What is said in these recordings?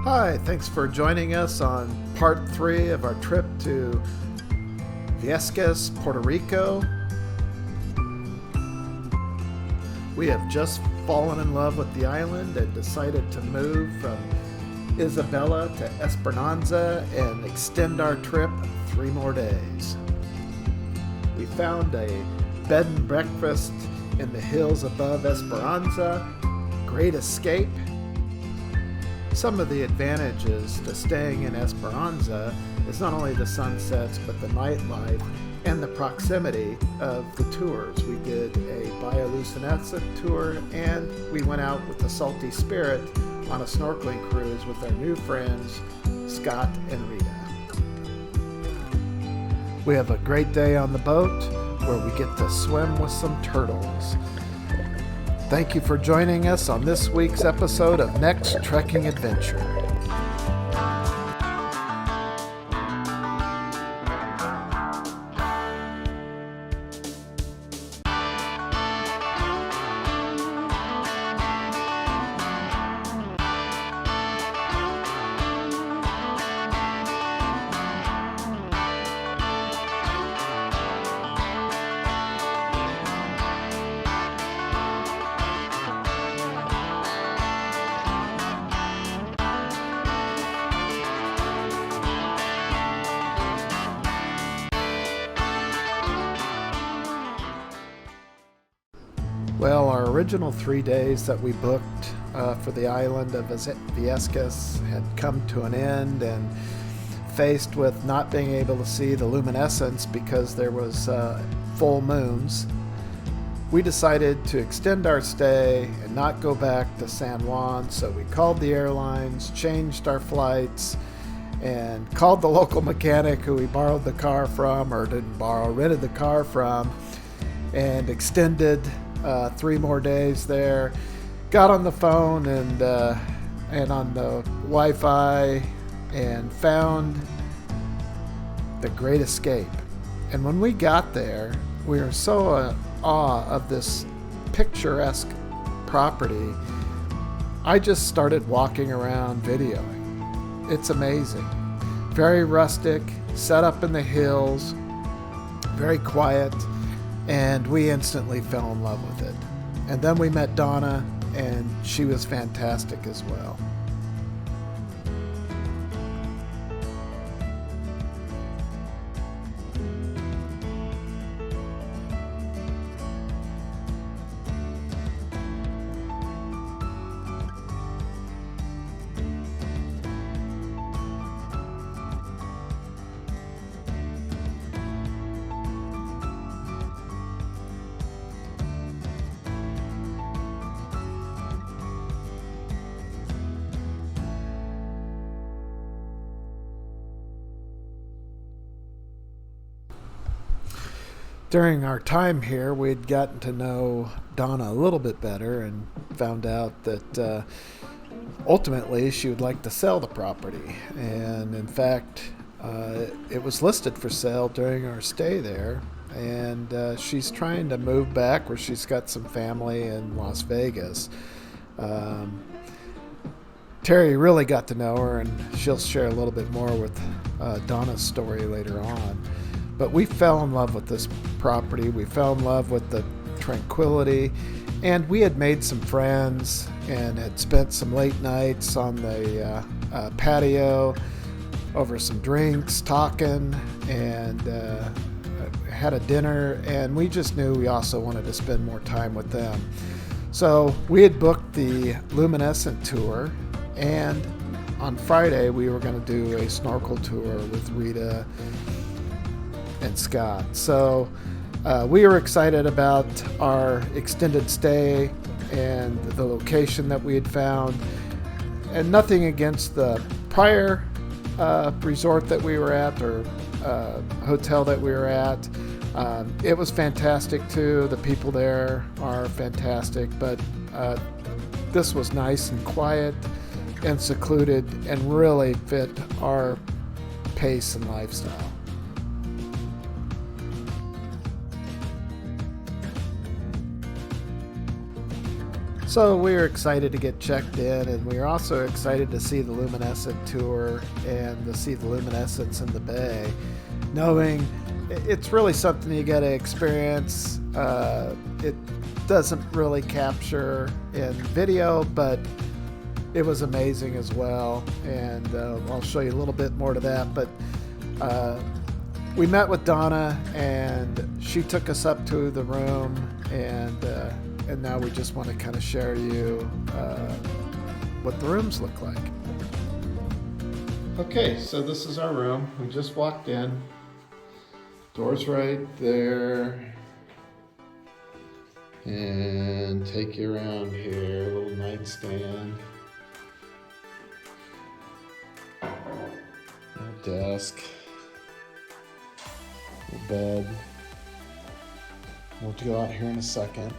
Hi, thanks for joining us on part 3 of our trip to Viescas, Puerto Rico. We have just fallen in love with the island and decided to move from Isabela to Esperanza and extend our trip 3 more days. We found a bed and breakfast in the hills above Esperanza, Great Escape. Some of the advantages to staying in Esperanza is not only the sunsets, but the nightlife and the proximity of the tours. We did a bioluminescent tour, and we went out with the Salty Spirit on a snorkeling cruise with our new friends, Scott and Rita. We have a great day on the boat where we get to swim with some turtles. Thank you for joining us on this week's episode of Next Trekking Adventure. Well, our original 3 days that we booked for the island of Viescas had come to an end, and faced with not being able to see the luminescence because there was full moons, we decided to extend our stay and not go back to San Juan. So we called the airlines, changed our flights, and called the local mechanic who we borrowed the car from, or didn't borrow, rented the car from, and extended 3 more days there. Got on the phone and on the Wi-Fi and found the Great Escape. And when we got there, we were so in awe of this picturesque property, I just started walking around videoing. It's amazing. Very rustic, set up in the hills, very quiet. And we instantly fell in love with it. And then we met Donna, and she was fantastic as well. During our time here, we had gotten to know Donna a little bit better and found out that ultimately she would like to sell the property. And in fact, it was listed for sale during our stay there. And she's trying to move back where she's got some family in Las Vegas. Terry really got to know her, and she'll share a little bit more with Donna's story later on. But we fell in love with this property. We fell in love with the tranquility, and we had made some friends and had spent some late nights on the patio over some drinks, talking, and had a dinner, and we just knew we also wanted to spend more time with them. So we had booked the luminescent tour, and on Friday we were going to do a snorkel tour with Rita and Scott. So we were excited about our extended stay and the location that we had found, and nothing against the prior resort that we were at, or hotel that we were at. It was fantastic too. The people there are fantastic, but this was nice and quiet and secluded and really fit our pace and lifestyle. So we were excited to get checked in, and we were also excited to see the luminescent tour and to see the luminescence in the bay, knowing it's really something you got to experience. It doesn't really capture in video, but it was amazing as well, and I'll show you a little bit more to that. But we met with Donna, and she took us up to the room, and now we just want to kind of share you what the rooms look like. Okay, so this is our room. We just walked in. Door's right there. And take you around here, a little nightstand. A desk. A bed. We'll go out here in a second.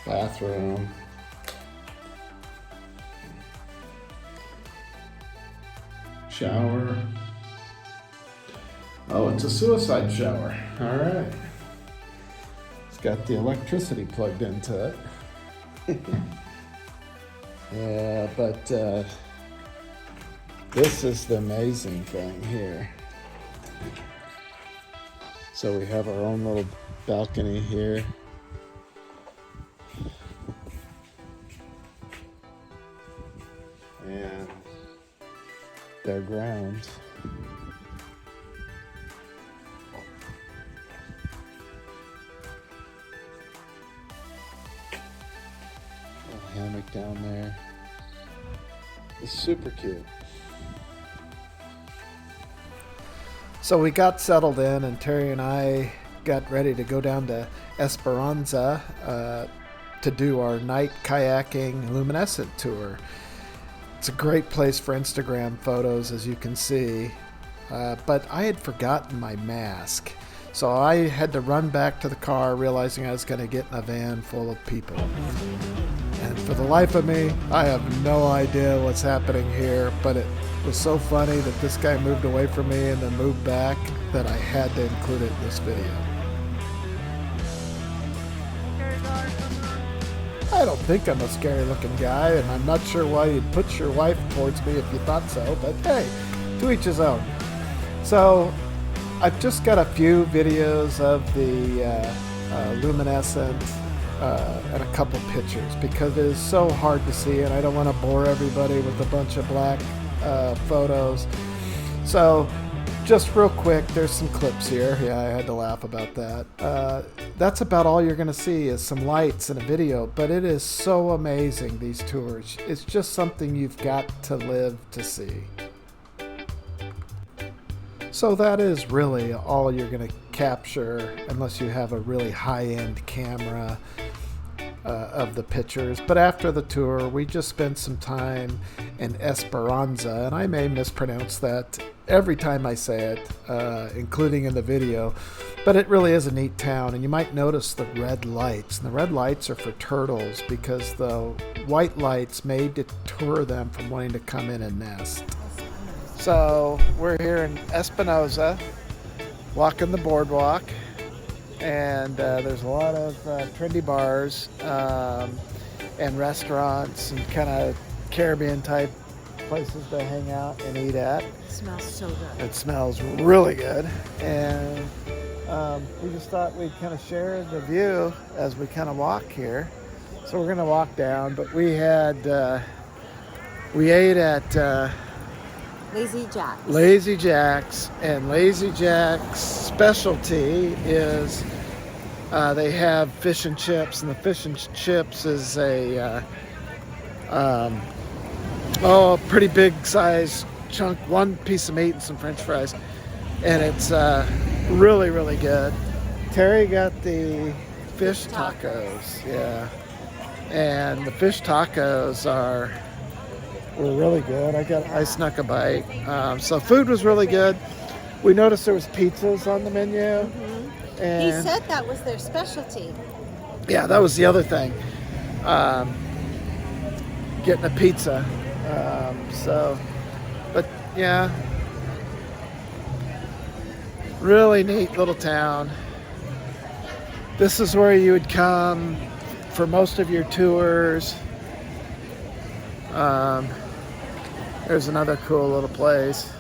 Bathroom. Shower. Oh, it's a suicide shower. All right. It's got the electricity plugged into it. Yeah, but this is the amazing thing here. So we have our own little balcony here. And their grounds. Little hammock down there. It's super cute. So we got settled in, and Terry and I got ready to go down to Esperanza to do our night kayaking luminescent tour. It's a great place for Instagram photos, as you can see, but I had forgotten my mask. So I had to run back to the car, realizing I was going to get in a van full of people. And for the life of me, I have no idea what's happening here, but it was so funny that this guy moved away from me and then moved back that I had to include it in this video. I don't think I'm a scary looking guy, and I'm not sure why you'd put your wife towards me if you thought so, but hey, to each his own. So I've just got a few videos of the luminescent and a couple pictures because it is so hard to see, and I don't want to bore everybody with a bunch of black photos. So just real quick, there's some clips here. Yeah, I had to laugh about that. That's about all you're going to see is some lights and a video, but it is so amazing, these tours. It's just something you've got to live to see. So that is really all you're going to capture unless you have a really high-end camera of the pictures. But after the tour, we just spent some time in Esperanza, and I may mispronounce that every time I say it, including in the video, but it really is a neat town. And you might notice the red lights, and the red lights are for turtles because the white lights may deter them from wanting to come in and nest. So we're here in Espinosa, walking the boardwalk, and there's a lot of trendy bars and restaurants and kind of Caribbean type places to hang out and eat at. It smells so good. It smells really good, and we just thought we'd kind of share the view as we kind of walk here. So we're gonna walk down, but we ate at Lazy Jack's. Lazy Jack's, and Lazy Jack's specialty is they have fish and chips, and the fish and chips is a pretty big size chunk, one piece of meat and some french fries, and it's really, really good. Terry got the fish tacos, yeah, and the fish tacos were really good. I snuck a bite. So food was really good. We noticed there was pizzas on the menu. Mm-hmm. And he said that was their specialty. Yeah, that was the other thing. Getting a pizza. But yeah, really neat little town. This is where you would come for most of your tours. Um, there's another cool little place.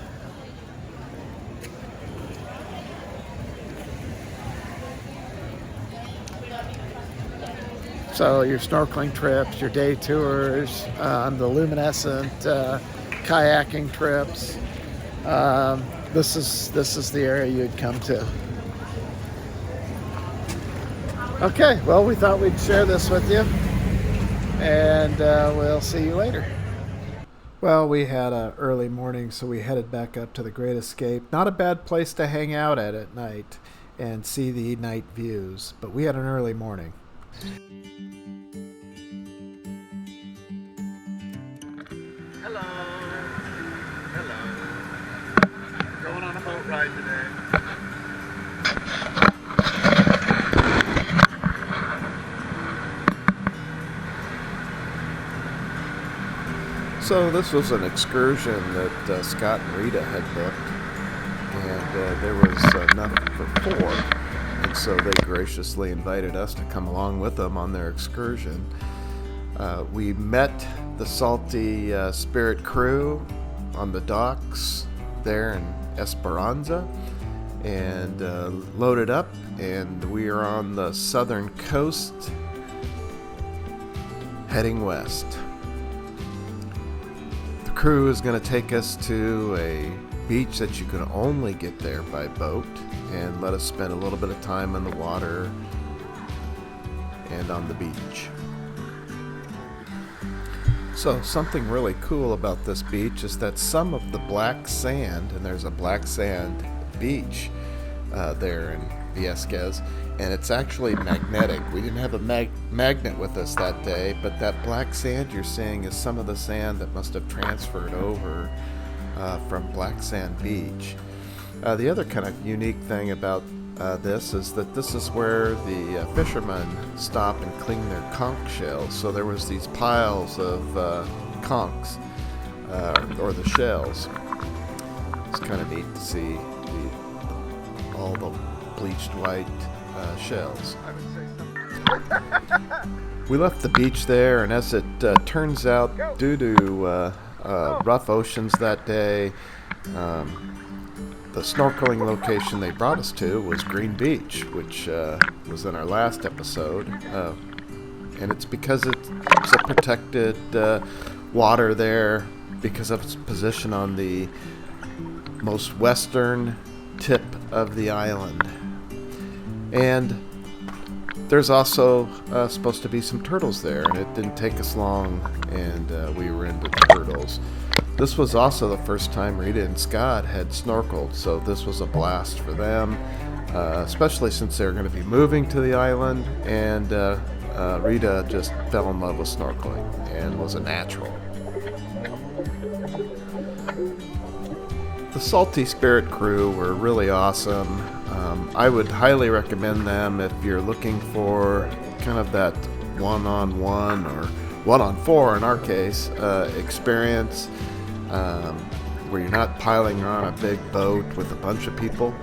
So your snorkeling trips, your day tours, the luminescent kayaking trips. This is the area you'd come to. Okay, well, we thought we'd share this with you, and we'll see you later. Well, we had an early morning, so we headed back up to the Great Escape. Not a bad place to hang out at night and see the night views, but we had an early morning. Hello. Going on a boat ride today. So this was an excursion that Scott and Rita had booked, and there was enough for 4, and so they graciously invited us to come along with them on their excursion. We met the Salty Spirit crew on the docks there in Esperanza, and loaded up, and we are on the southern coast heading west. The crew is going to take us to a beach that you can only get there by boat, and let us spend a little bit of time in the water and on the beach. So something really cool about this beach is that some of the black sand, and there's a black sand beach there in Viesquez, and it's actually magnetic. We didn't have a magnet with us that day, but that black sand you're seeing is some of the sand that must have transferred over from Black Sand Beach. The other kind of unique thing about this is that this is where the fishermen stop and clean their conch shells. So there was these piles of conchs, or the shells. It's kind of neat to see all the bleached white shells. We left the beach there, and as it turns out, due to rough oceans that day, the snorkeling location they brought us to was Green Beach, which was in our last episode, and it's because it's a protected water there because of its position on the most western tip of the island. And there's also supposed to be some turtles there, and it didn't take us long, and we were into the turtles. This was also the first time Rita and Scott had snorkeled, so this was a blast for them, especially since they were going to be moving to the island, and Rita just fell in love with snorkeling and was a natural. The Salty Spirit crew were really awesome. I would highly recommend them if you're looking for kind of that one-on-one or one-on-4 in our case experience, where you're not piling on a big boat with a bunch of people.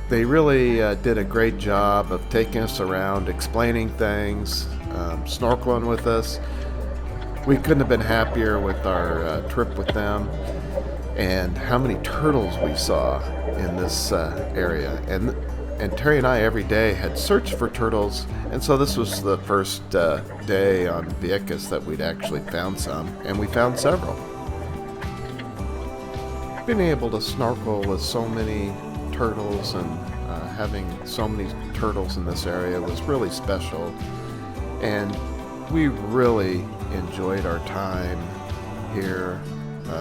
They really did a great job of taking us around, explaining things, snorkeling with us. We couldn't have been happier with our trip with them, and how many turtles we saw in this area. And Terry and I every day had searched for turtles, and so this was the first day on Vieques that we'd actually found some, and we found several. Being able to snorkel with so many turtles and having so many turtles in this area was really special, and we really enjoyed our time here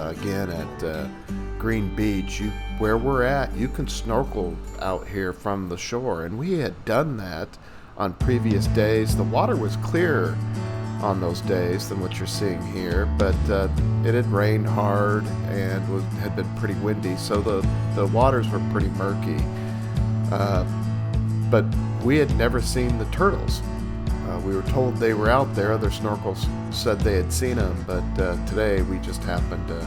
again at Green Beach. Where we're at, you can snorkel out here from the shore, and we had done that on previous days. The water was clearer on those days than what you're seeing here, but it had rained hard and had been pretty windy, so the waters were pretty murky. But we had never seen the turtles. We were told they were out there. Other snorkels said they had seen them, but today we just happened to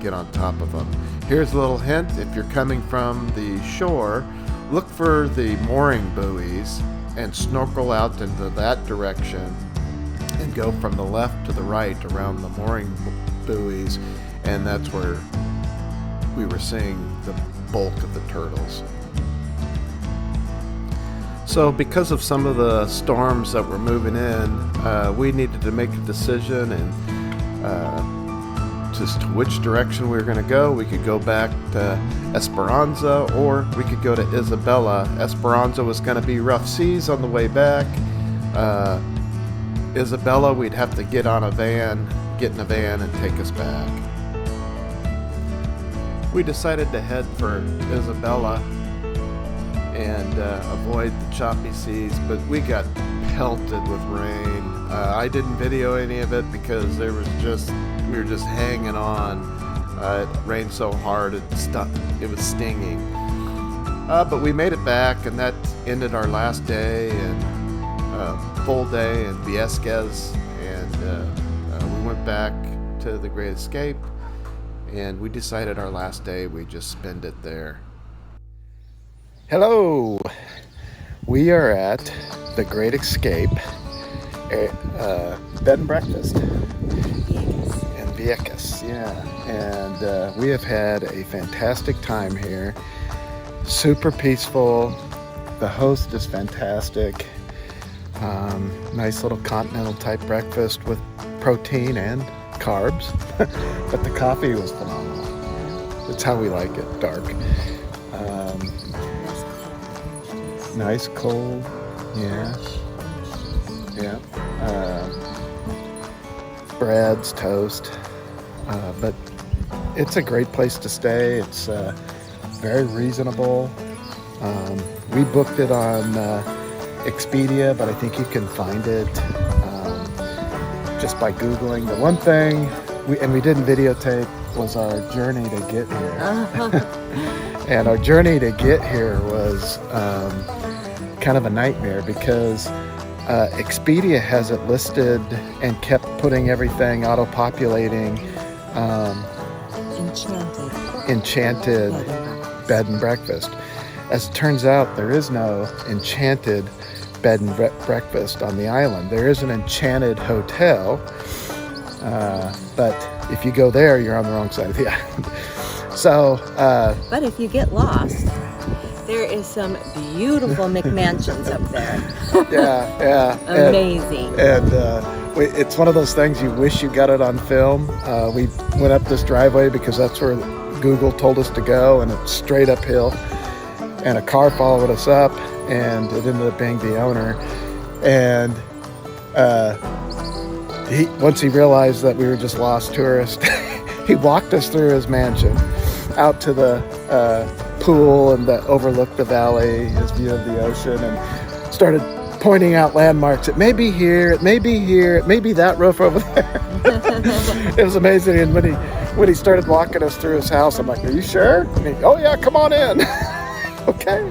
get on top of them. Here's a little hint: if you're coming from the shore, look for the mooring buoys and snorkel out into that direction and go from the left to the right around the mooring buoys, and that's where we were seeing the bulk of the turtles. So because of some of the storms that were moving in, we needed to make a decision and just to which direction we were going to go. We could go back to Esperanza, or we could go to Isabella. Esperanza was going to be rough seas on the way back. Isabella, we'd have to get in a van and take us back. We decided to head for Isabella and avoid the choppy seas, but we got pelted with rain. I didn't video any of it because we were just hanging on. It rained so hard it was stinging. But we made it back, and that ended our last day and full day in Viescas, and we went back to the Great Escape, and we decided our last day we'd just spend it there. Hello, we are at the Great Escape bed and breakfast in Vieques, yeah, and we have had a fantastic time here. Super peaceful. The host is fantastic. Nice little continental type breakfast with protein and carbs, but the coffee was phenomenal. That's how we like it, dark. Nice cold, yeah. Breads, toast, but it's a great place to stay. It's very reasonable. We booked it on Expedia, but I think you can find it just by Googling. The one thing we didn't videotape was our journey to get here. And our journey to get here was kind of a nightmare because Expedia has it listed and kept putting everything auto-populating enchanted bed and breakfast. As it turns out, there is no enchanted bed and breakfast on the island. There is an enchanted hotel, but if you go there, you're on the wrong side of the island. So, but if you get lost, there is some beautiful McMansions up there. yeah. Amazing. And it's one of those things you wish you got it on film. We went up this driveway because that's where Google told us to go, and it's straight uphill. And a car followed us up, and it ended up being the owner. And once he realized that we were just lost tourists, he walked us through his mansion out to the pool and that overlooked the valley, his view of the ocean, and started pointing out landmarks. It may be here, it may be here, it may be that roof over there. It was amazing. And when he started walking us through his house, I'm like, "Are you sure?" And he, "Oh yeah, come on in." Okay.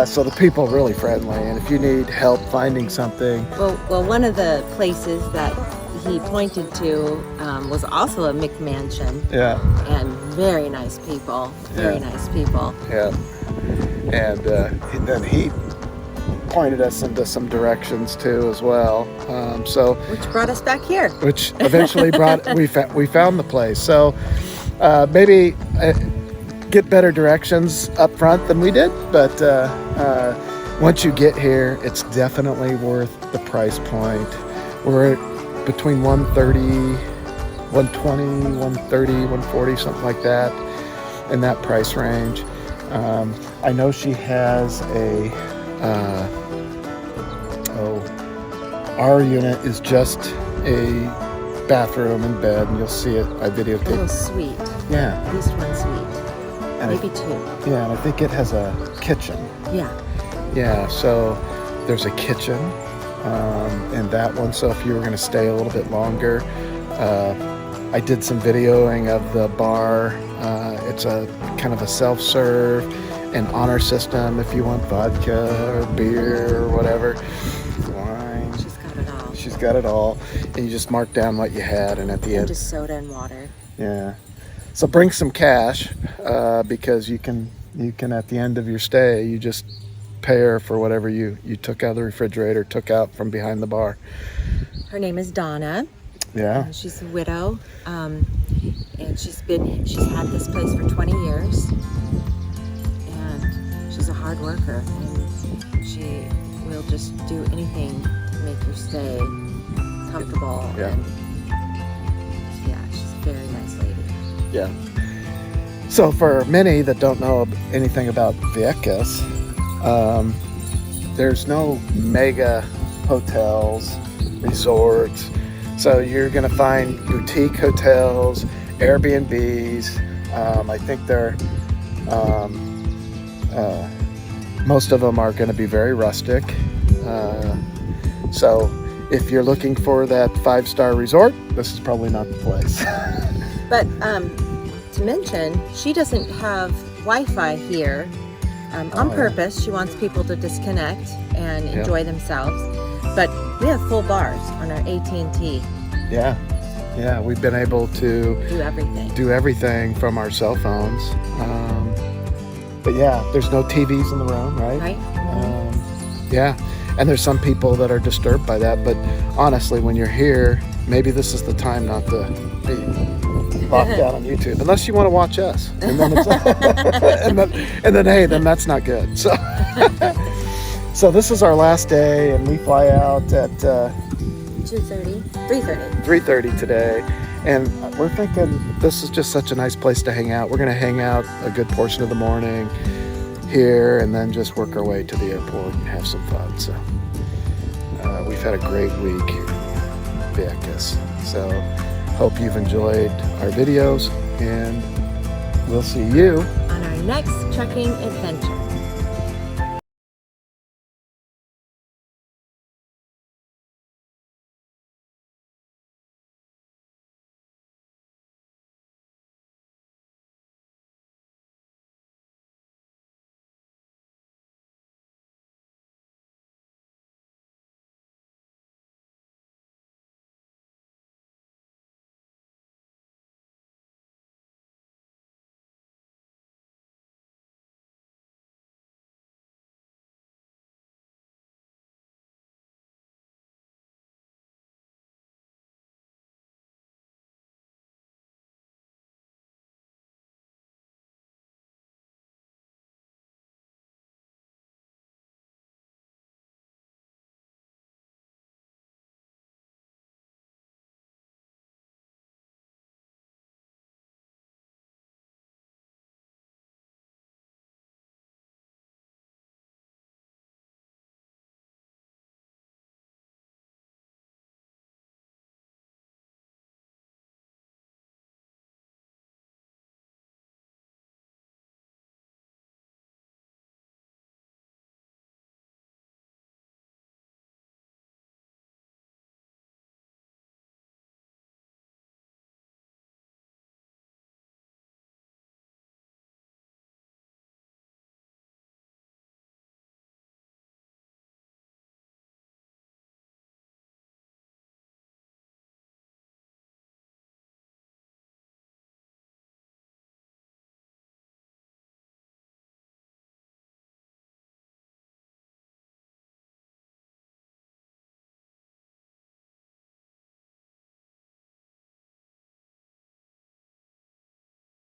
So the people are really friendly, and if you need help finding something. Well, one of the places that he pointed to was also a McMansion. Yeah. And very nice people. Nice people. Yeah. And then he pointed us into some directions too as well. Which brought us back here. Which eventually we found the place. So maybe get better directions up front than we did, but once you get here, it's definitely worth the price point. We're between 130, 120, 130, 140, something like that, in that price range. I know she has our unit is just a bathroom and bed, and you'll see it. I videotaped. A little suite. Yeah. At least one suite. And maybe two. Yeah, and I think it has a kitchen. Yeah. Yeah, so there's a kitchen in that one. So if you were going to stay a little bit longer, I did some videoing of the bar. It's a kind of a self-serve and honor system if you want vodka or beer or whatever. Wine. She's got it all. She's got it all. And you just mark down what you had, and at the end. Just soda and water. Yeah. So bring some cash because you can You can, at the end of your stay, you just pay her for whatever you took out of the refrigerator, took out from behind the bar. Her name is Donna. Yeah. She's a widow, and she's had this place for 20 years, and she's a hard worker, and she will just do anything to make your stay comfortable. Yeah. And yeah, she's a very nice lady. Yeah. So for many that don't know anything about Vieques, there's no mega hotels, resorts. So you're going to find boutique hotels, Airbnbs. I think most of them are going to be very rustic. So if you're looking for that 5-star resort, this is probably not the place. But to mention, she doesn't have Wi-Fi here on purpose. She wants people to disconnect and enjoy themselves. But we have full bars on our AT&T. Yeah, we've been able to Do everything from our cell phones. But yeah, there's no TVs in the room, right? Right. Yeah, and there's some people that are disturbed by that. But honestly, when you're here, maybe this is the time not to be locked out on YouTube, unless you want to watch us. And then, then that's not good. So, so this is our last day, and we fly out at 2:30, 3:30. 3:30 today, and we're thinking this is just such a nice place to hang out. We're going to hang out a good portion of the morning here, and then just work our way to the airport and have some fun. So we've had a great week here in Vieques. So hope you've enjoyed our videos, and we'll see you On our next trekking adventure.